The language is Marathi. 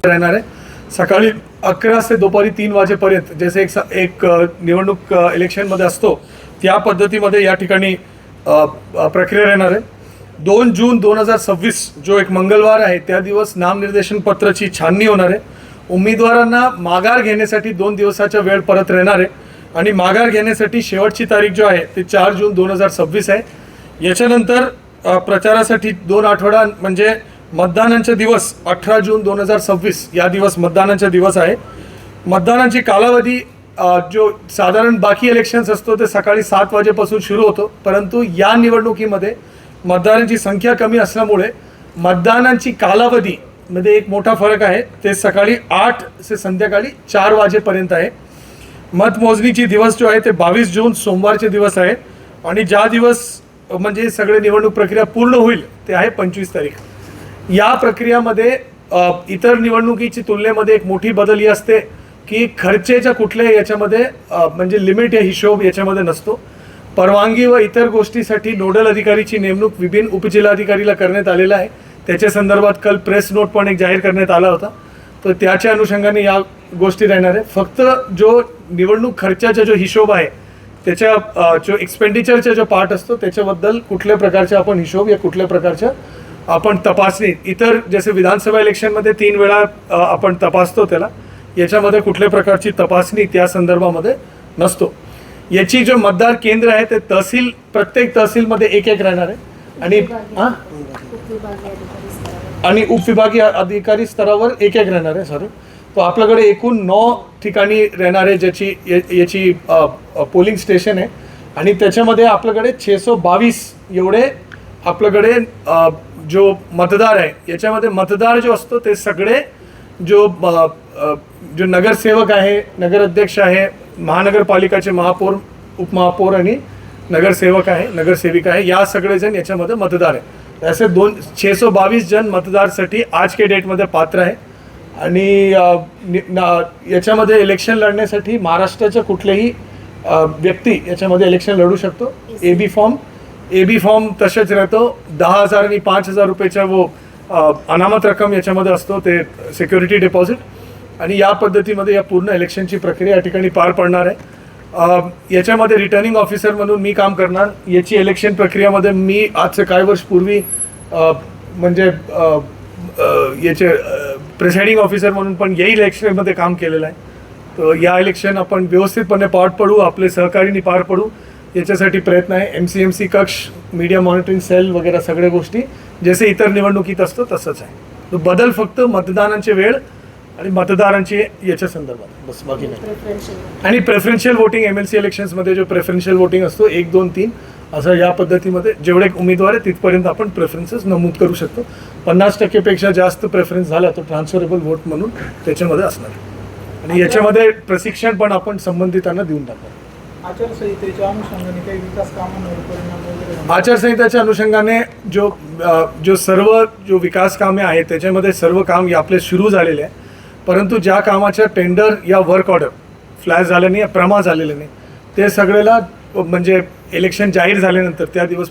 राहणार आहे. सकाळी 11 ते दुपारी 3 वाजेपर्यंत जसे एक निवडणूक इलेक्शनमध्ये असतो त्या पद्धतीमध्ये या ठिकाणी प्रक्रिया राहणार आहे. 2 जून 2026 जो एक मंगळवार आहे त्या दिवस नामनिर्देशन पत्राची छाननी होणार आहे. उमेदवारांना माघार घेण्यासाठी 2 दिवसाचा वेळ परत राहणार आहे आणि माघार घेण्यासाठी शेवटची तारीख जो आहे ते 4 जून 2026 आहे. याच्यानंतर प्रचारासाठी 2 आठवडा म्हणजे मतदानाचे दिवस 18 जून 2026 या दिवस मतदानाचा दिवस आहे. मतदानाची कालावधी जो साधारण बाकी इलेक्शन्स असतो ते सकाळी 7 वाजेपासून सुरू होतो, परंतु या निवडणुकीमध्ये मतदारांची संख्या कमी असल्यामुळे मतदानाची कालावधीमध्ये एक मोठा फरक आहे. ते सकाळी 8 ते संध्याकाळी 4 वाजेपर्यंत आहे. मतमोजणीची दिवस जो आहे ते 22 जून सोमवारचे दिवस आहे आणि ज्या दिवस म्हणजे सगळे निवडणूक प्रक्रिया पूर्ण होईल ते आहे 25 तारीख. या प्रक्रियामध्ये इतर निवडणुकीची तुलनेमध्ये एक मोठी बदल ही असते की खर्चेच्या कुठल्याही याच्यामध्ये म्हणजे लिमिट या हिशोब याच्यामध्ये नसतो. परवानगी व इतर गोष्टीसाठी नोडल अधिकारीची नेमणूक विभिन्न उपजिल्हाधिकारीला करण्यात आलेला आहे. त्याच्या संदर्भात काल प्रेस नोट पण एक जाहीर करण्यात आला होता. तर त्याच्या अनुषंगाने या गोष्टी राहणार आहे. फक्त जो निवडणूक खर्चाचा जो हिशोब आहे त्याच्या जो एक्सपेंडिचरचा जो पार्ट असतो त्याच्याबद्दल कुठल्या प्रकारचे आपण हिशोब या कुठल्या प्रकारच्या आपण तपासणी इतर जसे विधानसभा इलेक्शनमध्ये 3 वेळा आपण तपासतो त्याला, याच्यामध्ये कुठल्या प्रकारची तपासणी त्या संदर्भामध्ये नसतो. याची जो मतदार केंद्र आहे ते तहसील प्रत्येक तहसीलमध्ये एक राहणार आहे आणि उपविभागीय अधिकारी स्तरावर एक राहणार आहे. सॉरी, तो आपल्याकडे एकूण 9 ठिकाणी राहणार आहे ज्याची याची पोलिंग स्टेशन आहे आणि त्याच्यामध्ये आपल्याकडे 622 एवढे आपल्याकडे जो मतदार आहे. याच्यामध्ये मतदार जो असतो ते सगळे जो नगरसेवक आहे, नगराध्यक्ष आहे, महानगरपालिकाचे महापौर, उपमहापौर आणि नगरसेवक आहे, नगरसेविका आहे, या सगळेजण याच्यामध्ये मतदार आहे. असे 622 जण मतदारसाठी आज के डेटमध्ये पात्र आहे आणि याच्यामध्ये इलेक्शन लढण्यासाठी महाराष्ट्राच्या कुठल्याही व्यक्ती याच्यामध्ये इलेक्शन लढू शकतो. एबी फॉर्म तसेच राहतो. 10,000 आणि 5,000 रुपयेचा वो अनामत रक्कम याच्यामध्ये असतो, ते सिक्युरिटी डिपॉझिट. आणि या पद्धतीमध्ये या पूर्ण इलेक्शनची प्रक्रिया या ठिकाणी पार पडणार आहे. याच्यामध्ये रिटर्निंग ऑफिसर म्हणून मी काम करणार. याची इलेक्शन प्रक्रियामध्ये मी आजचे काही वर्ष पूर्वी म्हणजे याचे प्रिसाइडिंग ऑफिसर म्हणून पण याही इलेक्शनमध्ये काम केलेलं आहे. तर या इलेक्शन आपण व्यवस्थितपणे पार पडू, आपले सहकारीनी पार पडू याच्यासाठी प्रयत्न आहे. MCMC कक्ष, मीडिया मॉनिटरिंग सेल वगैरे सगळ्या गोष्टी जसे इतर निवडणुकीत असतो तसंच आहे. तो बदल फक्त मतदानाची वेळ आणि मतदारांची याच्या संदर्भात, बस बाकी नाही. आणि प्रेफरन्शियल वोटिंग MLC इलेक्शन्समध्ये जो प्रेफरन्शियल वोटिंग असतो 1, 2, 3 असं या पद्धतीमध्ये जेवढे उमेदवार आहे तिथपर्यंत आपण प्रेफरन्सेस नमूद करू शकतो. 50% पेक्षा जास्त प्रेफरन्स झाला तो ट्रान्सफरेबल वोट म्हणून त्याच्यामध्ये असणार. आणि याच्यामध्ये प्रशिक्षण पण आपण संबंधितांना देऊन टाकतो. आचारसंहितेच्या अनुषंगाने काही विकास कामांवर परिणाम वगैरे? आचारसंहितेच्या अनुषंगाने जो सर्व विकास कामे आहेत त्याच्यामध्ये सर्व काम आपले सुरू झालेले आहे, परंतु ज्या कामाच्या टेंडर या वर्क ऑर्डर फ्लॅश झाले नाही या प्रमा झालेले नाही ते सगळ्याला म्हणजे इलेक्शन जाहीर झाल्यानंतर त्या दिवस